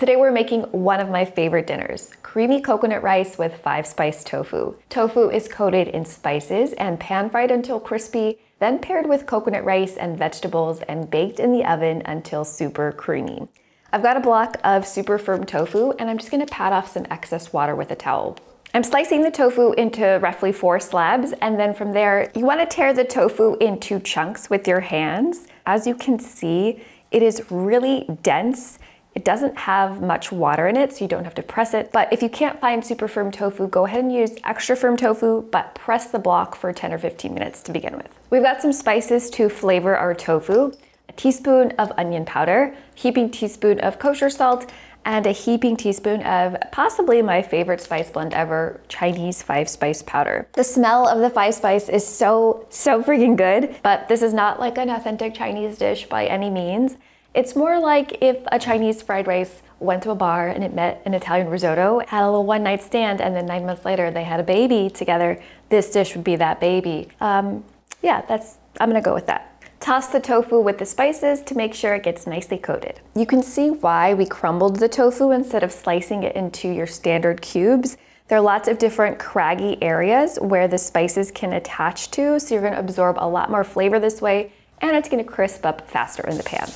Today we're making one of my favorite dinners, creamy coconut rice with 5-spice tofu. Tofu is coated in spices and pan-fried until crispy, then paired with coconut rice and vegetables and baked in the oven until super creamy. I've got a block of super firm tofu and I'm just gonna pat off some excess water with a towel. I'm slicing the tofu into roughly 4 slabs, and then from there, you wanna tear the tofu into chunks with your hands. As you can see, it is really dense. It doesn't have much water in it, so you don't have to press it. But if you can't find super firm tofu, go ahead and use extra firm tofu, but press the block for 10 or 15 minutes to begin with. We've got some spices to flavor our tofu, a teaspoon of onion powder, heaping teaspoon of kosher salt, and a heaping teaspoon of possibly my favorite spice blend ever, Chinese 5-spice powder. The smell of the 5-spice is so freaking good, but this is not like an authentic Chinese dish by any means. It's more like if a Chinese fried rice went to a bar and it met an Italian risotto, had a little one-night stand, and then 9 months later they had a baby together. This dish would be that baby. I'm gonna go with that. Toss the tofu with the spices to make sure it gets nicely coated. You can see why we crumbled the tofu instead of slicing it into your standard cubes. There are lots of different craggy areas where the spices can attach to, so you're gonna absorb a lot more flavor this way, and it's gonna crisp up faster in the pan.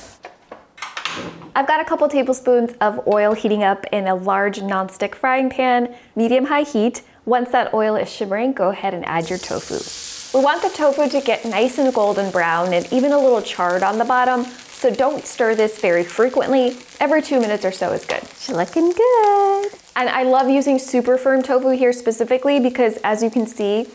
I've got a couple tablespoons of oil heating up in a large nonstick frying pan, medium-high heat. Once that oil is shimmering, go ahead and add your tofu. We want the tofu to get nice and golden brown and even a little charred on the bottom, so don't stir this very frequently. Every 2 minutes or so is good. It's looking good. And I love using super firm tofu here specifically because, as you can see,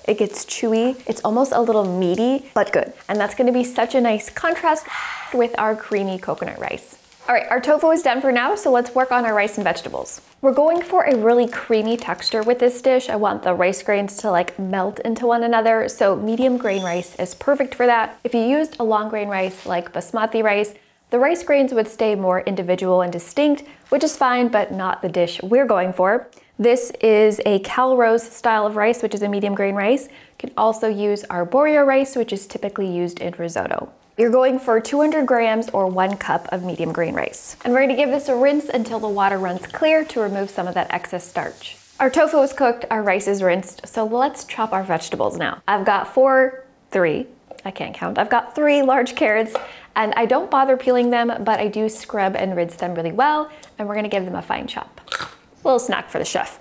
it gets chewy. It's almost a little meaty, but good. And that's gonna be such a nice contrast with our creamy coconut rice. All right, our tofu is done for now, so let's work on our rice and vegetables. We're going for a really creamy texture with this dish. I want the rice grains to like melt into one another, so medium grain rice is perfect for that. If you used a long grain rice like basmati rice, the rice grains would stay more individual and distinct, which is fine, but not the dish we're going for. This is a Calrose style of rice, which is a medium grain rice. You can also use arborio rice, which is typically used in risotto. You're going for 200 grams or 1 cup of medium grain rice. And we're gonna give this a rinse until the water runs clear to remove some of that excess starch. Our tofu is cooked, our rice is rinsed, so let's chop our vegetables now. I've got I can't count. I've got 3 large carrots, and I don't bother peeling them, but I do scrub and rinse them really well, and we're gonna give them a fine chop. A little snack for the chef.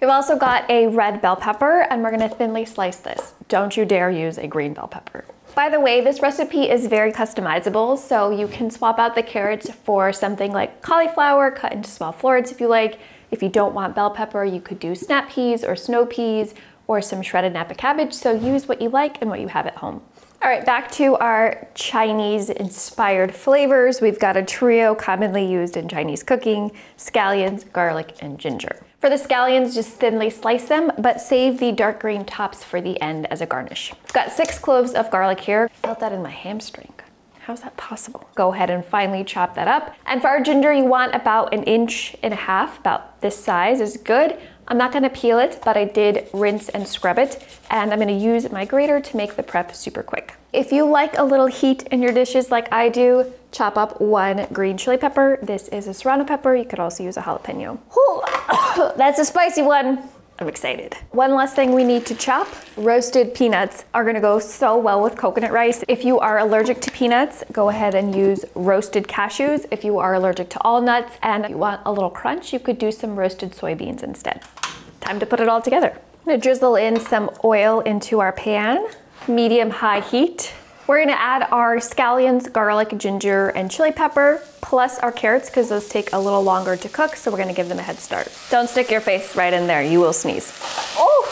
We've also got a red bell pepper, and we're gonna thinly slice this. Don't you dare use a green bell pepper. By the way, this recipe is very customizable, so you can swap out the carrots for something like cauliflower cut into small florets if you like. If you don't want bell pepper, you could do snap peas or snow peas or some shredded Napa cabbage, so use what you like and what you have at home. All right, back to our Chinese-inspired flavors. We've got a trio commonly used in Chinese cooking: scallions, garlic, and ginger. For the scallions, just thinly slice them, but save the dark green tops for the end as a garnish. I've got 6 cloves of garlic here. I felt that in my hamstring. How's that possible? Go ahead and finely chop that up. And for our ginger, you want about 1.5 inches, about this size is good. I'm not gonna peel it, but I did rinse and scrub it, and I'm gonna use my grater to make the prep super quick. If you like a little heat in your dishes like I do, chop up 1 green chili pepper. This is a serrano pepper. You could also use a jalapeno. That's a spicy one. I'm excited. One last thing we need to chop. Roasted peanuts are gonna go so well with coconut rice. If you are allergic to peanuts, go ahead and use roasted cashews. If you are allergic to all nuts and you want a little crunch, you could do some roasted soybeans instead. Time to put it all together. I'm gonna drizzle in some oil into our pan, medium-high heat. We're gonna add our scallions, garlic, ginger, and chili pepper, plus our carrots, because those take a little longer to cook, so we're gonna give them a head start. Don't stick your face right in there, you will sneeze. Oh!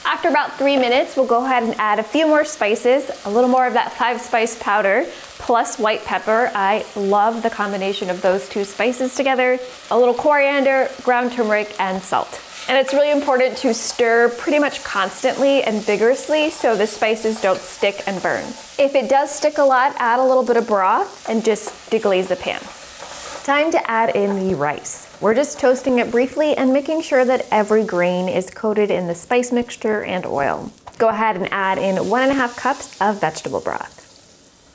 After about 3 minutes, we'll go ahead and add a few more spices, a little more of that 5-spice powder, plus white pepper. I love the combination of those 2 spices together. A little coriander, ground turmeric, and salt. And it's really important to stir pretty much constantly and vigorously so the spices don't stick and burn. If it does stick a lot, add a little bit of broth and just deglaze the pan. Time to add in the rice. We're just toasting it briefly and making sure that every grain is coated in the spice mixture and oil. Go ahead and add in 1.5 cups of vegetable broth.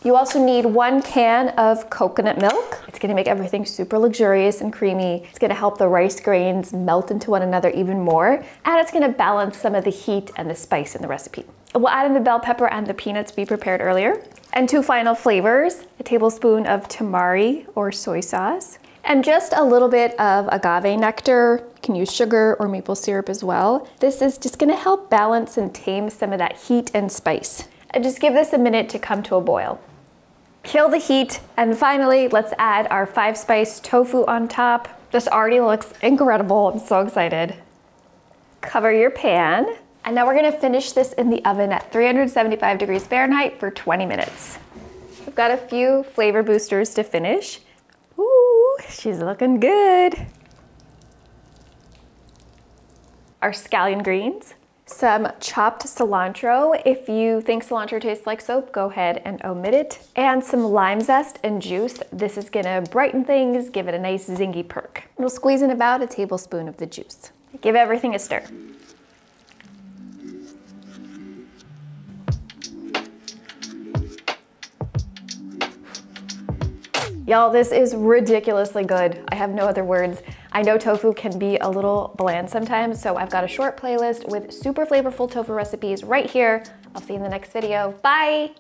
You also need 1 can of coconut milk. It's gonna make everything super luxurious and creamy. It's gonna help the rice grains melt into one another even more, and it's gonna balance some of the heat and the spice in the recipe. We'll add in the bell pepper and the peanuts we prepared earlier. And 2 final flavors, a tablespoon of tamari or soy sauce, and just a little bit of agave nectar. You can use sugar or maple syrup as well. This is just gonna help balance and tame some of that heat and spice. And just give this a minute to come to a boil. Kill the heat, and finally, let's add our 5-spice tofu on top. This already looks incredible, I'm so excited. Cover your pan, and now we're gonna finish this in the oven at 375 degrees Fahrenheit for 20 minutes. We've got a few flavor boosters to finish. Ooh, she's looking good. Our scallion greens, some chopped cilantro. If you think cilantro tastes like soap, go ahead and omit it. And some lime zest and juice. This is gonna brighten things, give it a nice zingy perk. We'll squeeze in about a tablespoon of the juice. Give everything a stir. Y'all, this is ridiculously good. I have no other words. I know tofu can be a little bland sometimes, so I've got a short playlist with super flavorful tofu recipes right here. I'll see you in the next video. Bye!